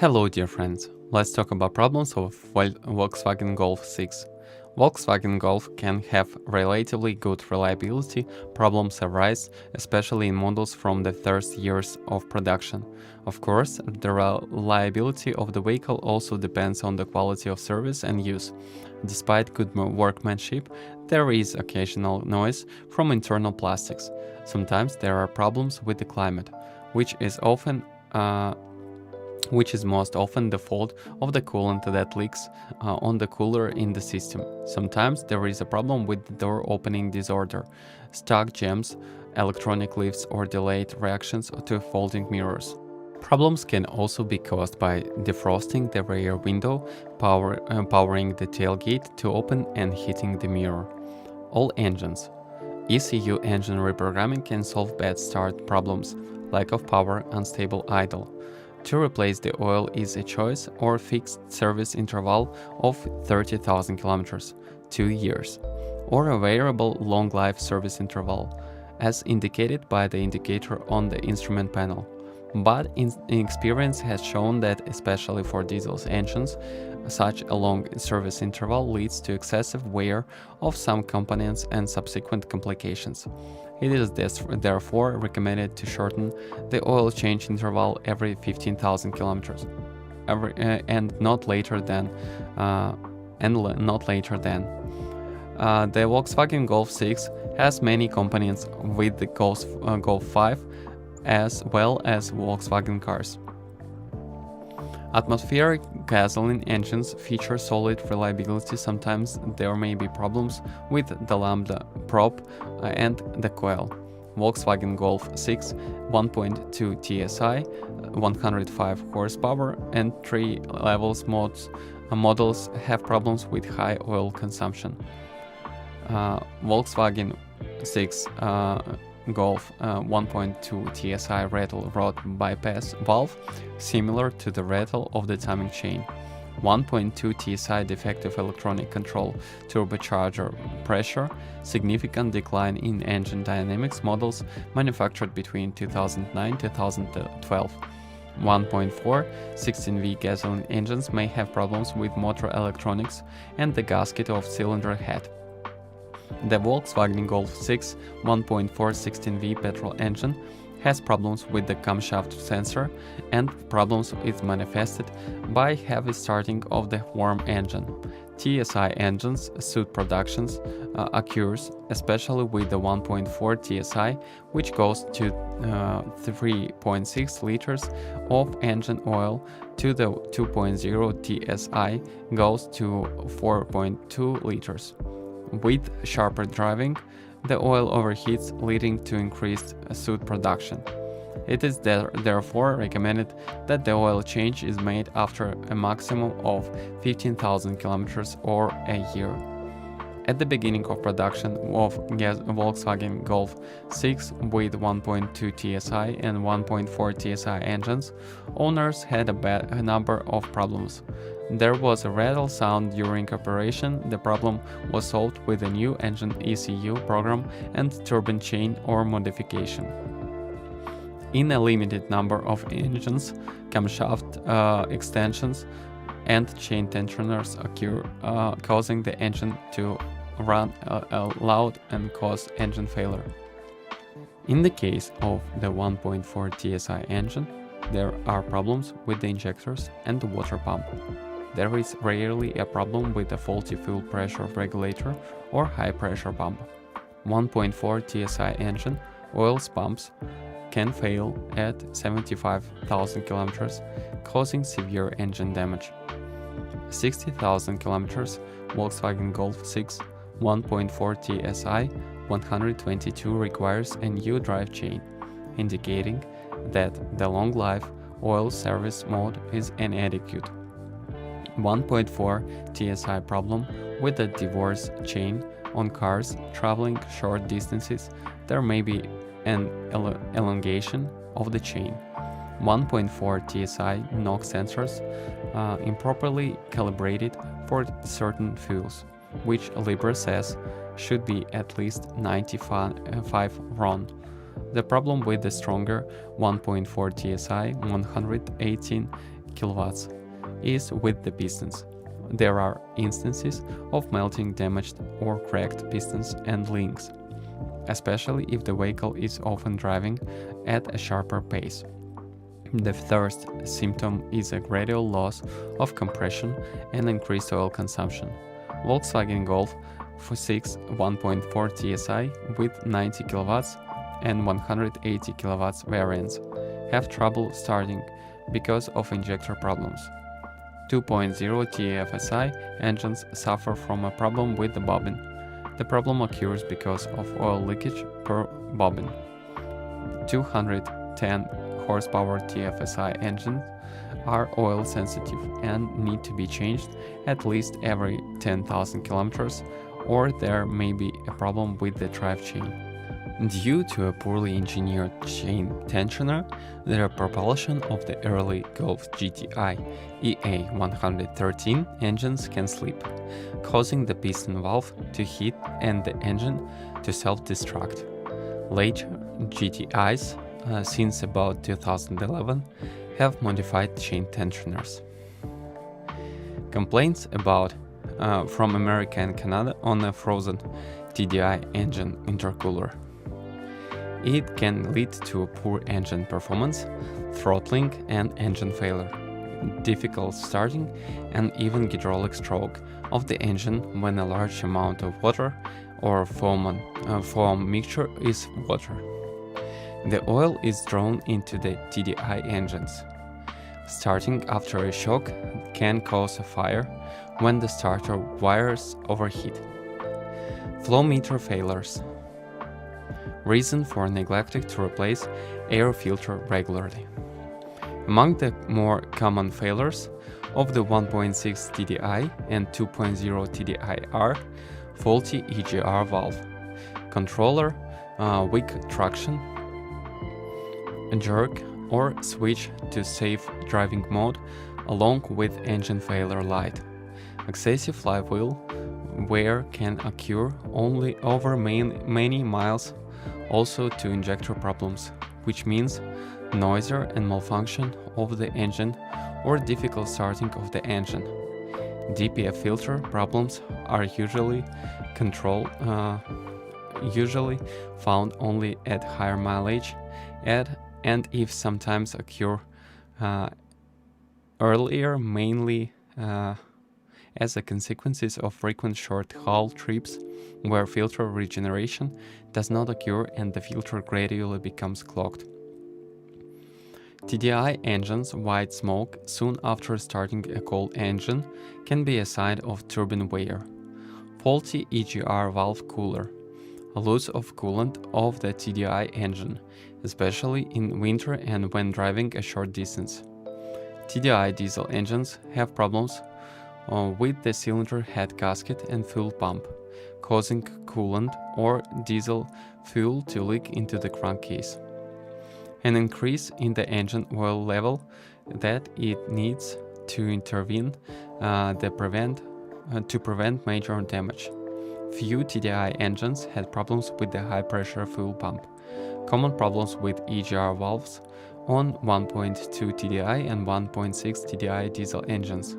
Hello dear friends, let's talk about problems of Volkswagen Golf 6. Volkswagen Golf can have relatively good reliability. Problems arise, especially in models from the first years of production. Of course, the reliability of the vehicle also depends on the quality of service and use. Despite good workmanship, there is occasional noise from internal plastics. Sometimes there are problems with the climate, which is most often the fault of the coolant that leaks on the cooler in the system. Sometimes there is a problem with the door opening disorder, stuck jams, electronic lifts, or delayed reactions to folding mirrors. Problems can also be caused by defrosting the rear window, powering the tailgate to open, and hitting the mirror. All engines. ECU engine reprogramming can solve bad start problems, lack of power, unstable idle. To replace the oil is a choice or fixed service interval of 30,000 kilometers, 2 years, or a variable long-life service interval, as indicated by the indicator on the instrument panel. But experience has shown that, especially for diesel engines, such a long service interval leads to excessive wear of some components and subsequent complications. It is therefore recommended to shorten the oil change interval every 15,000 kilometers, and not later than. The Volkswagen Golf 6 has many components with the Golf 5, as well as Volkswagen cars. Atmospheric gasoline engines feature solid reliability. Sometimes there may be problems with the lambda prop and the coil. Volkswagen Golf 6 1.2 TSI, 105 horsepower, and 3 levels models have problems with high oil consumption. Volkswagen 6 Golf 1.2 TSI rattle rod bypass valve, similar to the rattle of the timing chain. 1.2 TSI defective electronic control turbocharger pressure, significant decline in engine dynamics models manufactured between 2009-2012. 1.4 16V gasoline engines may have problems with motor electronics and the gasket of cylinder head. The Volkswagen Golf 6 1.4 16V petrol engine has problems with the camshaft sensor, and problems is manifested by heavy starting of the warm engine. TSI engines suit productions occurs especially with the 1.4 TSI, which goes to 3.6 liters of engine oil, to the 2.0 TSI goes to 4.2 liters. With sharper driving, the oil overheats, leading to increased soot production. It is therefore recommended that the oil change is made after a maximum of 15,000 kilometers or a year. At the beginning of production of Volkswagen Golf 6 with 1.2 TSI and 1.4 TSI engines, owners had a number of problems. There was a rattle sound during operation. The problem was solved with a new engine ECU program and turbine chain or modification. In a limited number of engines, camshaft extensions and chain tensioners occur, causing the engine to run loud and cause engine failure. In the case of the 1.4 TSI engine, there are problems with the injectors and the water pump. There is rarely a problem with a faulty fuel pressure regulator or high pressure pump. 1.4 TSI engine oil pumps can fail at 75,000 kilometers, causing severe engine damage. 60,000 kilometers Volkswagen Golf 6 1.4 TSI 122 requires a new drive chain, indicating that the long life oil service mode is inadequate. 1.4 TSI problem with the divorce chain on cars traveling short distances. There may be an elongation of the chain. 1.4 TSI NOx sensors improperly calibrated for certain fuels, which Libre says should be at least 95 RON. The problem with the stronger 1.4 TSI 118 kilowatts is with the pistons. There are instances of melting damaged or cracked pistons and links, especially if the vehicle is often driving at a sharper pace. The first symptom is a gradual loss of compression and increased oil consumption. Volkswagen Golf for 1.4 TSI with 90 kilowatts and 180 kilowatts variants have trouble starting because of injector problems. 2.0 TFSI engines suffer from a problem with the bobbin. The problem occurs because of oil leakage per bobbin. 210 horsepower TFSI engines are oil sensitive and need to be changed at least every 10,000 kilometers, or there may be a problem with the drive chain. Due to a poorly engineered chain tensioner, the propulsion of the early Golf GTI EA113 engines can slip, causing the piston valve to heat and the engine to self-destruct. Later GTIs, since about 2011, have modified chain tensioners. Complaints from America and Canada on a frozen TDI engine intercooler. It can lead to poor engine performance, throttling and engine failure, difficult starting, and even hydraulic stroke of the engine when a large amount of water or foam mixture is water. The oil is drawn into the TDI engines. Starting after a shock can cause a fire when the starter wires overheat. Flow meter failures. Reason for neglecting to replace air filter regularly. Among the more common failures of the 1.6 TDI and 2.0 TDI are faulty EGR valve, controller, weak traction, jerk or switch to safe driving mode along with engine failure light. Excessive flywheel wear can occur only over many miles, also to injector problems, which means noise and malfunction of the engine or difficult starting of the engine. DPF filter problems are usually found only at higher mileage and if sometimes occur earlier, mainly as a consequence of frequent short-haul trips where filter regeneration does not occur and the filter gradually becomes clogged. TDI engines' white smoke soon after starting a cold engine can be a sign of turbine wear. Faulty EGR valve cooler. A loss of coolant of the TDI engine, especially in winter and when driving a short distance. TDI diesel engines have problems with the cylinder head gasket and fuel pump, causing coolant or diesel fuel to leak into the crankcase. An increase in the engine oil level that it needs to intervene to prevent major damage. Few TDI engines had problems with the high-pressure fuel pump. Common problems with EGR valves on 1.2 TDI and 1.6 TDI diesel engines.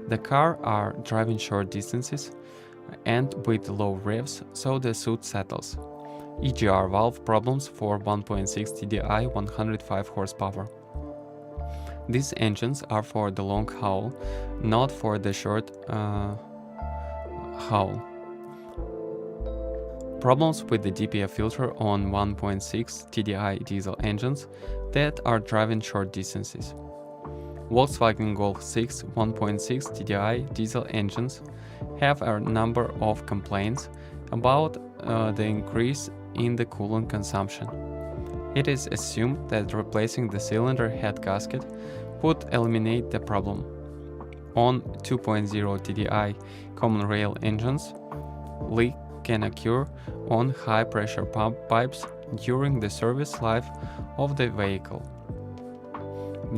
The car are driving short distances and with low revs, so the soot settles. EGR valve problems for 1.6 TDI 105 horsepower. These engines are for the long haul, not for the short haul. Problems with the DPF filter on 1.6 TDI diesel engines that are driving short distances. Volkswagen Golf 6 1.6 TDI diesel engines have a number of complaints about the increase in the coolant consumption. It is assumed that replacing the cylinder head gasket would eliminate the problem. On 2.0 TDI common rail engines, leak can occur on high-pressure pump pipes during the service life of the vehicle.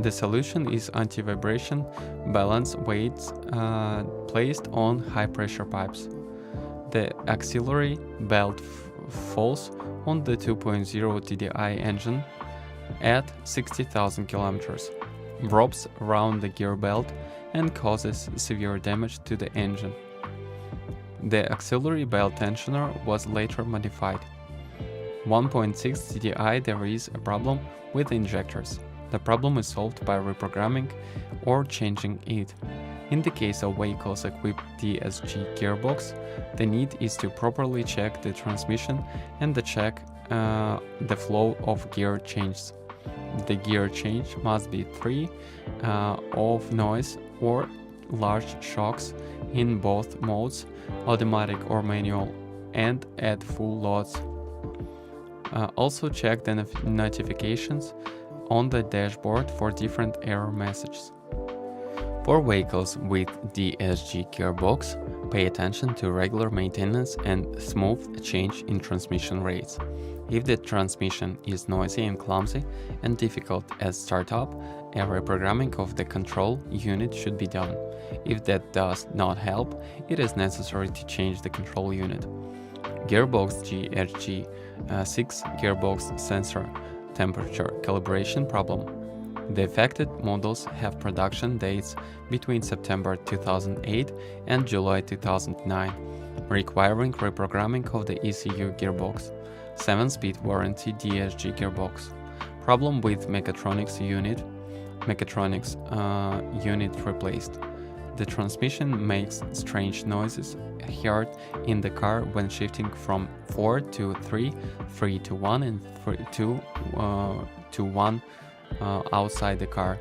The solution is anti-vibration balance weights placed on high-pressure pipes. The auxiliary belt falls on the 2.0 TDI engine at 60,000 kilometers. wraps around the gear belt and causes severe damage to the engine. The auxiliary belt tensioner was later modified. 1.6 TDI there is a problem with injectors. The problem is solved by reprogramming or changing it. In the case of vehicles equipped DSG gearbox, the need is to properly check the transmission and to check the flow of gear changes. The gear change must be free of noise or large shocks in both modes, automatic or manual, and at full loads. Also check the notifications on the dashboard for different error messages. For vehicles with DSG gearbox, pay attention to regular maintenance and smooth change in transmission rates. If the transmission is noisy and clumsy and difficult at startup, a reprogramming of the control unit should be done. If that does not help, it is necessary to change the control unit. Gearbox GHG6 gearbox sensor temperature calibration problem. The affected models have production dates between September 2008 and July 2009, requiring reprogramming of the ECU gearbox. 7-speed warranty DSG gearbox. Problem with mechatronics unit replaced. The transmission makes strange noises heard in the car when shifting from 4 to 3, 3 to 1, and 2 to 1 outside the car.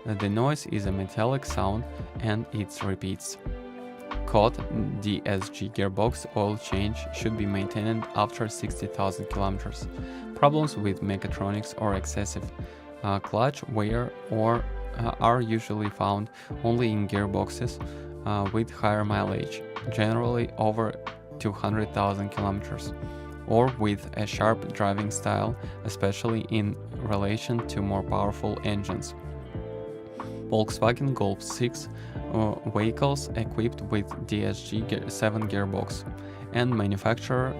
The noise is a metallic sound and it repeats. Code DSG gearbox oil change should be maintained after 60,000 kilometers. Problems with mechatronics or excessive clutch wear are usually found only in gearboxes with higher mileage, generally over 200,000 kilometers, or with a sharp driving style, especially in relation to more powerful engines. Volkswagen Golf 6 vehicles equipped with DSG7 gearbox and manufactured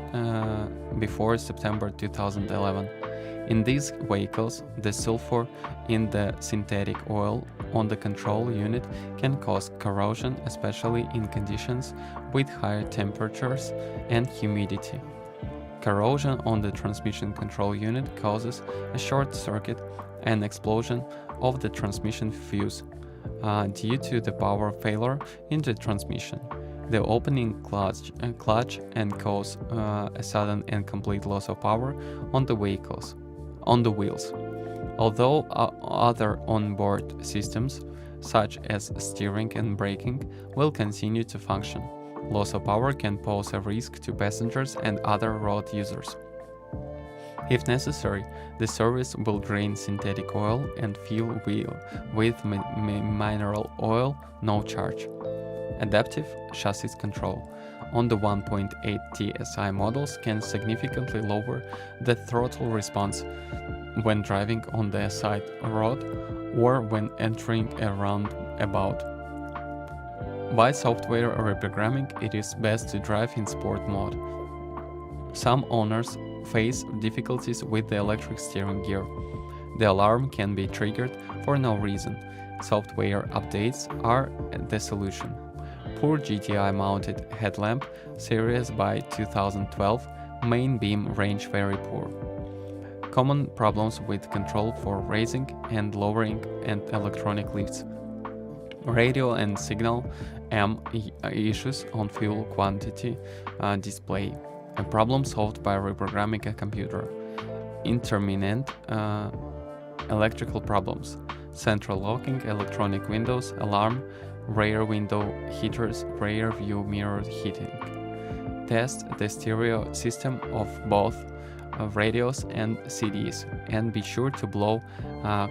before September 2011. In these vehicles, the sulfur in the synthetic oil on the control unit can cause corrosion, especially in conditions with higher temperatures and humidity. Corrosion on the transmission control unit causes a short circuit and explosion of the transmission fuse due to the power failure in the transmission. The opening clutch and cause a sudden and complete loss of power on the wheels. Although other onboard systems, such as steering and braking, will continue to function, loss of power can pose a risk to passengers and other road users. If necessary, the service will drain synthetic oil and fill with mineral oil, no charge. Adaptive chassis control on the 1.8 TSI models can significantly lower the throttle response when driving on the side road or when entering a roundabout. By software reprogramming, it is best to drive in sport mode. Some owners face difficulties with the electric steering gear. The alarm can be triggered for no reason. Software updates are the solution. Poor GTI-mounted headlamp series by 2012, main beam range very poor. Common problems with control for raising and lowering and electronic lifts. Radio and signal issues on fuel quantity display. A problem solved by reprogramming a computer. Intermittent electrical problems. Central locking, electronic windows, alarm, rear window heaters, rear view mirror heating. Test the stereo system of both radios and CDs and be sure to blow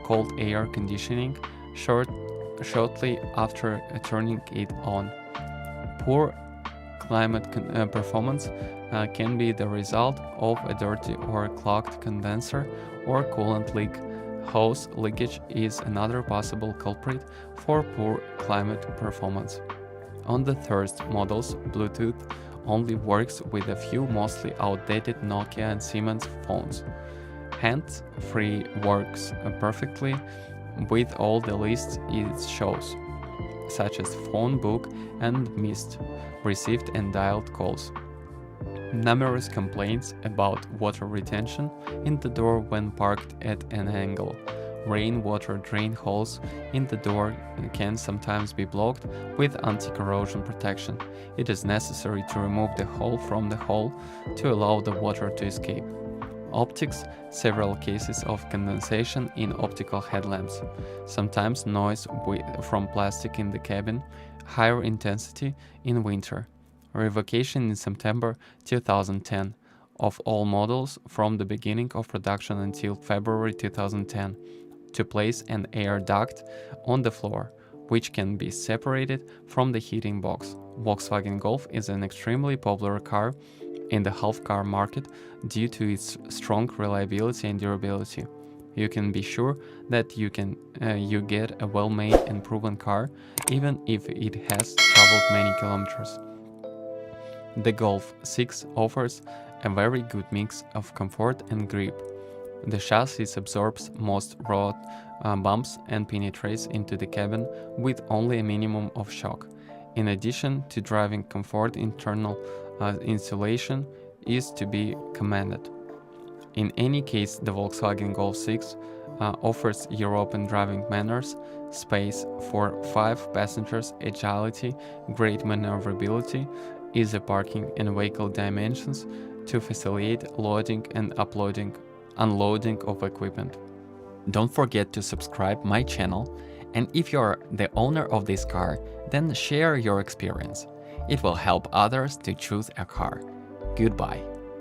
cold air conditioning shortly after turning it on. Poor climate performance can be the result of a dirty or clogged condenser or coolant leak. Hose leakage is another possible culprit for poor climate performance. On the first models, Bluetooth only works with a few mostly outdated Nokia and Siemens phones. Hands-free works perfectly with all the lists it shows, such as phone book and missed, received and dialed calls. Numerous complaints about water retention in the door when parked at an angle. Rainwater drain holes in the door can sometimes be blocked with anti-corrosion protection. It is necessary to remove the hole from the hole to allow the water to escape. Optics, several cases of condensation in optical headlamps, sometimes noise from plastic in the cabin, higher intensity in winter. Revocation in September 2010 of all models from the beginning of production until February 2010 to place an air duct on the floor, which can be separated from the heating box. Volkswagen Golf is an extremely popular car in the half-car market due to its strong reliability and durability. You can be sure that you get a well-made and proven car, even if it has traveled many kilometers. The Golf 6 offers a very good mix of comfort and grip. The chassis absorbs most road bumps and penetrates into the cabin with only a minimum of shock. In addition to driving comfort, internal insulation is to be commended. In any case, the Volkswagen Golf 6 offers European driving manners, space for 5 passengers, agility, great maneuverability, easy parking and vehicle dimensions to facilitate loading and unloading of equipment. Don't forget to subscribe my channel, and if you're the owner of this car, then share your experience. It will help others to choose a car. Goodbye.